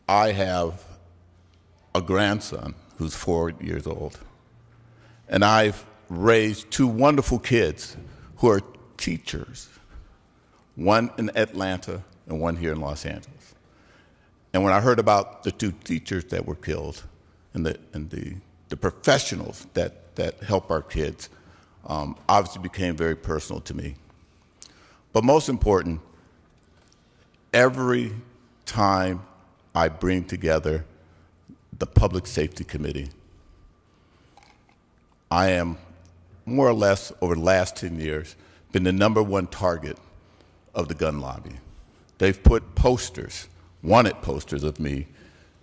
I have a grandson who's 4 years old, and I've raised two wonderful kids who are teachers, one in Atlanta and one here in Los Angeles. And when I heard about the two teachers that were killed and the professionals that help our kids, obviously became very personal to me. But most important, every time I bring together the Public Safety Committee, I am more or less, over the last 10 years, been the #1 target of the gun lobby. They've put posters, wanted posters of me,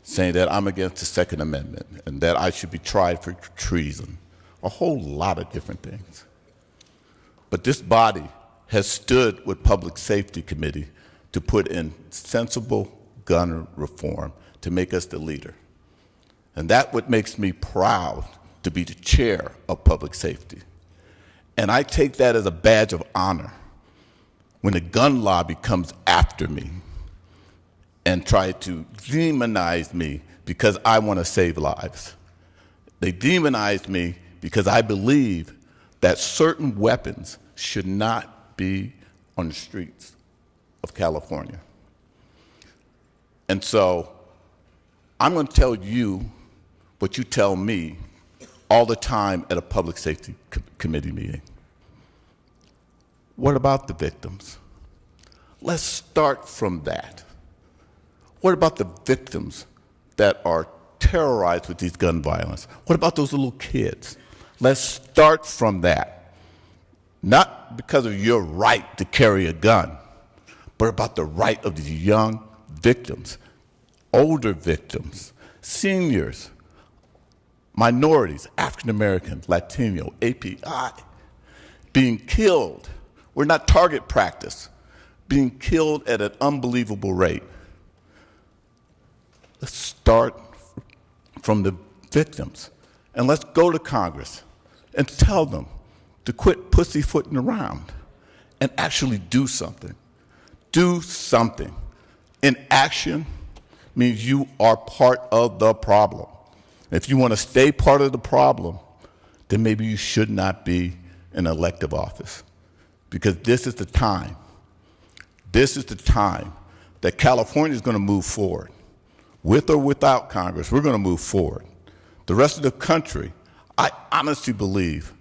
saying that I'm against the Second Amendment and that I should be tried for treason, a whole lot of different things. But this body has stood with Public Safety Committee to put in sensible gun reform to make us the leader. And that's what makes me proud to be the chair of Public Safety. And I take that as a badge of honor when the gun lobby comes after me and try to demonize me because I want to save lives. They demonize me because I believe that certain weapons should not be on the streets of California. And so I'm going to tell you what you tell me all the time at a Public Safety Committee meeting. What about the victims? Let's start from that. What about the victims that are terrorized with these gun violence? What about those little kids? Let's start from that. Not because of your right to carry a gun, but about the right of these young victims, older victims, seniors, minorities, African American, Latino, API, being killed. We're not target practice, being killed at an unbelievable rate. Let's start from the victims, and let's go to Congress and tell them to quit pussyfooting around and actually do something. Do something. Inaction means you are part of the problem. If you want to stay part of the problem, then maybe you should not be in elective office. Because this is the time. This is the time that California is going to move forward. With or without Congress, we're going to move forward. The rest of the country, I honestly believe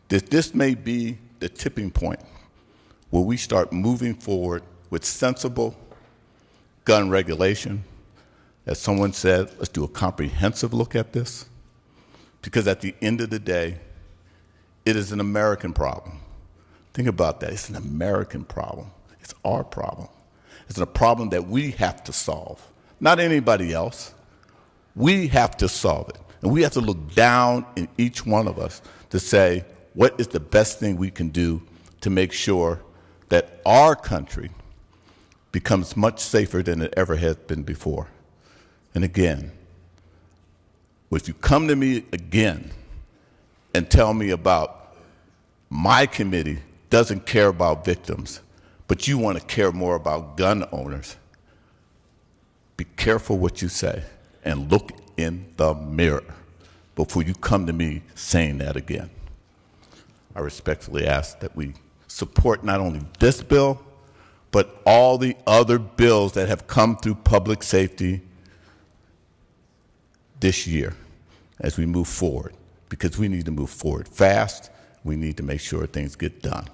that this may be the tipping point where we start moving forward with sensible gun regulation. As someone said, let's do a comprehensive look at this, because at the end of the day, it is an American problem. Think about that. It's an American problem. It's our problem. It's a problem that we have to solve, not anybody else. We have to solve it. And we have to look down in each one of us to say, what is the best thing we can do to make sure that our country becomes much safer than it ever has been before? And again, if you come to me again and tell me about my committee doesn't care about victims, but you want to care more about gun owners, be careful what you say and look in the mirror before you come to me saying that again. I respectfully ask that we support not only this bill, but all the other bills that have come through public safety this year as we move forward, because we need to move forward fast. We need to make sure things get done.